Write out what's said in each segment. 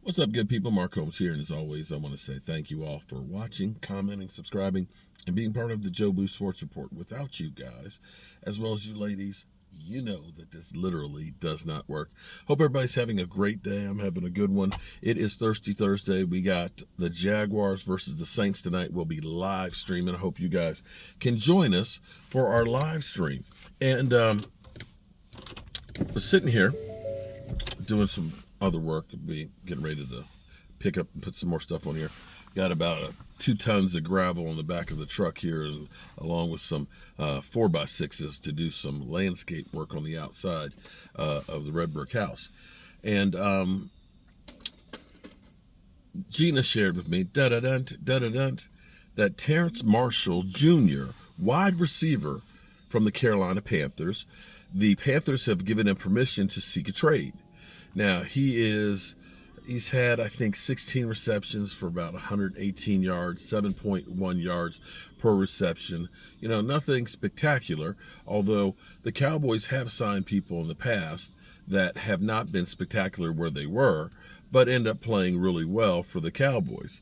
What's up, good people? Mark Holmes here, and as always, I want to say thank you all for watching, commenting, subscribing, and being part of the Joe Boo Sports Report. Without you guys, as well as you ladies, you know that this literally does not work. Hope everybody's having a great day. I'm having a good one. It is Thirsty Thursday. We got the Jaguars versus the Saints tonight. We'll be live streaming. I hope you guys can join us for our live stream. And we're sitting here doing some other work, be getting ready to pick up and put some more stuff on here. Got about 2 tons of gravel on the back of the truck here, along with some 4x6s to do some landscape work on the outside of the red brick house. And Gina shared with me that Terrance Marshall Jr., wide receiver from the Carolina Panthers, the Panthers have given him permission to seek a trade. Now, he's had, I think, 16 receptions for about 118 yards, 7.1 yards per reception. You know, nothing spectacular, although the Cowboys have signed people in the past that have not been spectacular where they were, but end up playing really well for the Cowboys.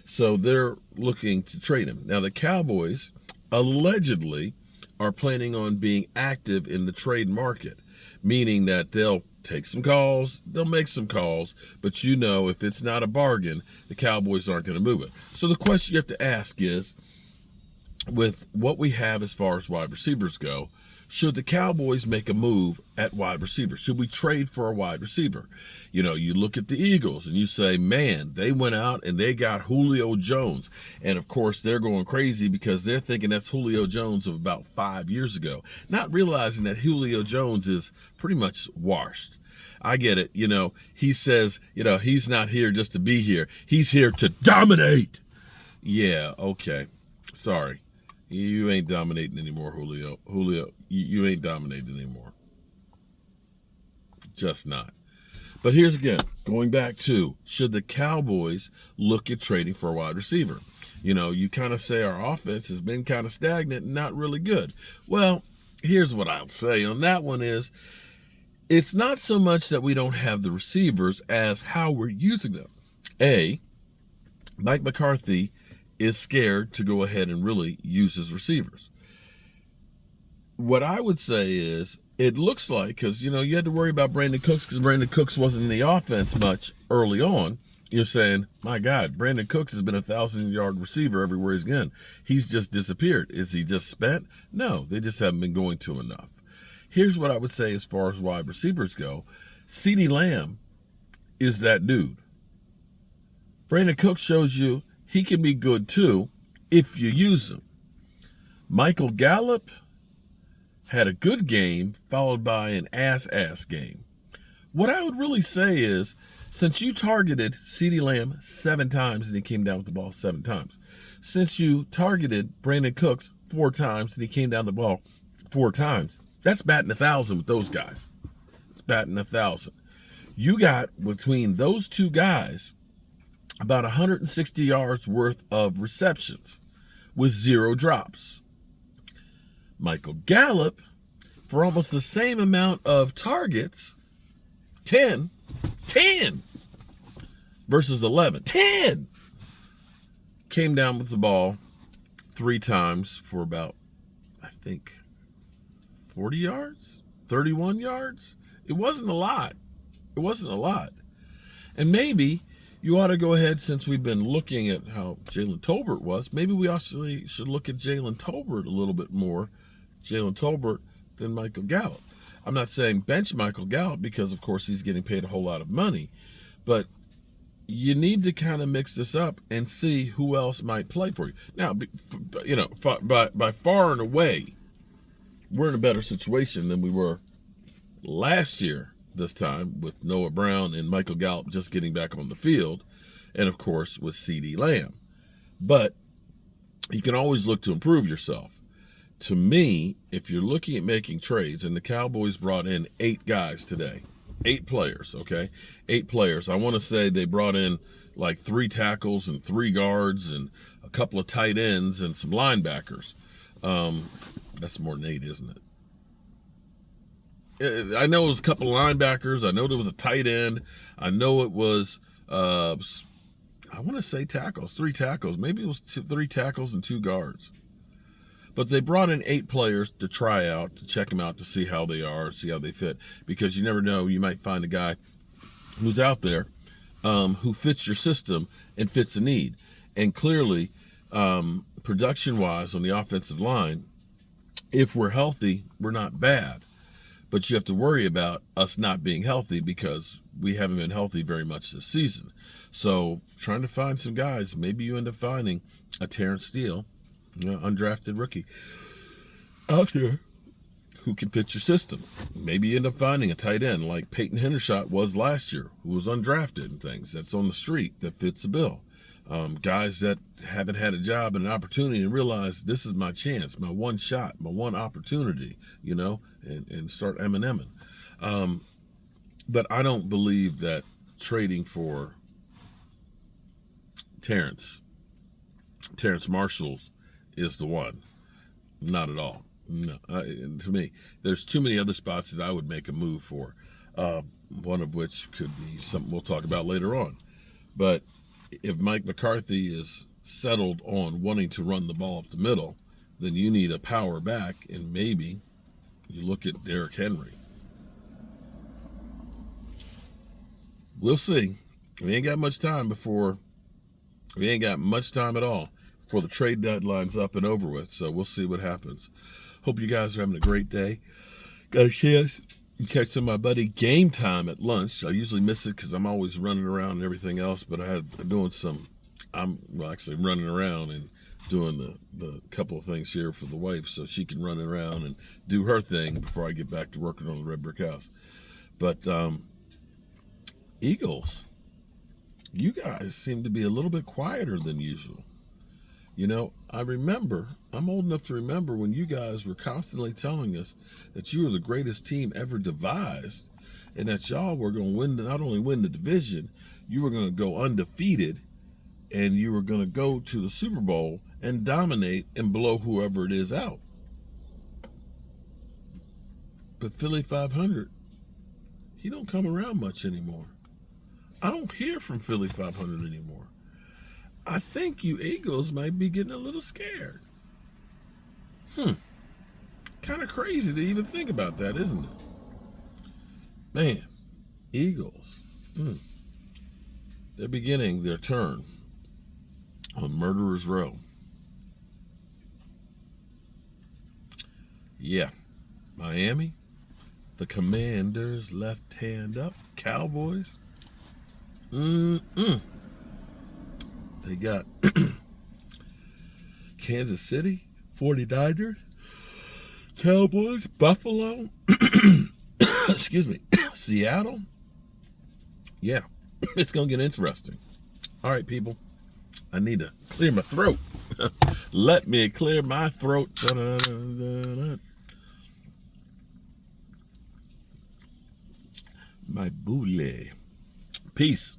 So they're looking to trade him. Now, the Cowboys allegedly are planning on being active in the trade market, meaning that they'll take some calls, they'll make some calls, but you know, if it's not a bargain, the Cowboys aren't going to move it. So the question you have to ask is, with what we have as far as wide receivers go, should the Cowboys make a move at wide receiver? Should we trade for a wide receiver? You know, you look at the Eagles and you say, man, they went out and they got Julio Jones. And of course, they're going crazy because they're thinking that's Julio Jones of about 5 years ago, not realizing that Julio Jones is pretty much washed. I get it. You know, he says, you know, he's not here just to be here. He's here to dominate. Yeah, okay. Sorry. You ain't dominating anymore, Julio. Julio, you ain't dominating anymore. Just not. But here's again, going back to, should the Cowboys look at trading for a wide receiver? You know, you kind of say our offense has been kind of stagnant and not really good. Well, here's what I'll say on that one is, it's not so much that we don't have the receivers as how we're using them. Mike McCarthy is scared to go ahead and really use his receivers. What I would say is, it looks like, because, you know, you had to worry about Brandon Cooks because Brandon Cooks wasn't in the offense much early on. You're saying, my God, Brandon Cooks has been a 1,000-yard receiver everywhere he's gone. He's just disappeared. Is he just spent? No, they just haven't been going to him enough. Here's what I would say as far as wide receivers go. CeeDee Lamb is that dude. Brandon Cooks shows you he can be good too if you use him. Michael Gallup had a good game followed by an ass game. What I would really say is, since you targeted CeeDee Lamb 7 times and he came down with the ball 7 times, since you targeted Brandon Cooks 4 times and he came down the ball 4 times, that's batting 1,000 with those guys. It's batting 1,000. You got, between those 2 guys, about 160 yards worth of receptions with 0 drops. Michael Gallup, for almost the same amount of targets, 10 versus 11, 10, came down with the ball 3 times for about, I think, 40 yards, 31 yards. It wasn't a lot. And maybe you ought to go ahead, since we've been looking at how Jalen Tolbert was, maybe we actually should look at Jalen Tolbert a little bit more, than Michael Gallup. I'm not saying bench Michael Gallup because, of course, he's getting paid a whole lot of money, but you need to kind of mix this up and see who else might play for you. Now, you know, by far and away, we're in a better situation than we were last year this time, with Noah Brown and Michael Gallup just getting back on the field, and of course with CeeDee Lamb. But you can always look to improve yourself. To me, if you're looking at making trades, and the Cowboys brought in 8 guys today, 8 players, okay? 8 players. I want to say they brought in like 3 tackles and 3 guards and a couple of tight ends and some linebackers. That's more than 8, isn't it? I know it was a couple of linebackers. I know there was a tight end. I know it was I want to say tackles, 3 tackles. Maybe it was 3 tackles and 2 guards. But they brought in 8 players to try out, to check them out, to see how they are, see how they fit. Because you never know, you might find a guy who's out there who fits your system and fits a need. And clearly, production-wise on the offensive line, if we're healthy, we're not bad. But you have to worry about us not being healthy because we haven't been healthy very much this season. So trying to find some guys, maybe you end up finding a Terrance Steele, undrafted rookie, out there who can fit your system. Maybe you end up finding a tight end like Peyton Hendershot was last year, who was undrafted and things, that's on the street, that fits the bill. Guys that haven't had a job and an opportunity and realize this is my chance, my one shot, my one opportunity, and start M&M'ing. But I don't believe that trading for Terrance Marshall is the one. Not at all. No, to me, there's too many other spots that I would make a move for. One of which could be something we'll talk about later on. But if Mike McCarthy is settled on wanting to run the ball up the middle, then you need a power back, and maybe you look at Derrick Henry. We'll see. We ain't got much time at all before the trade deadline's up and over with. So we'll see what happens. Hope you guys are having a great day. Got a chance to catch some of my buddy Game Time at lunch. I usually miss it because I'm always running around and everything else, but I'm actually running around and doing the couple of things here for the wife so she can run around and do her thing before I get back to working on the red brick house. But Eagles, you guys seem to be a little bit quieter than usual. I'm old enough to remember when you guys were constantly telling us that you were the greatest team ever devised and that y'all were going to win, not only win the division, you were going to go undefeated and you were going to go to the Super Bowl and dominate and blow whoever it is out. But Philly 500, he don't come around much anymore. I don't hear from Philly 500 anymore. I think you Eagles might be getting a little scared. Kind of crazy to even think about that, isn't it? Man, Eagles. They're beginning their turn on Murderer's Row. Yeah. Miami, the Commanders left hand up. Cowboys. They got Kansas City, 49ers, Cowboys, Buffalo, excuse me, Seattle. Yeah, it's going to get interesting. All right, people, I need to clear my throat. Let me clear my throat. My boule. Peace.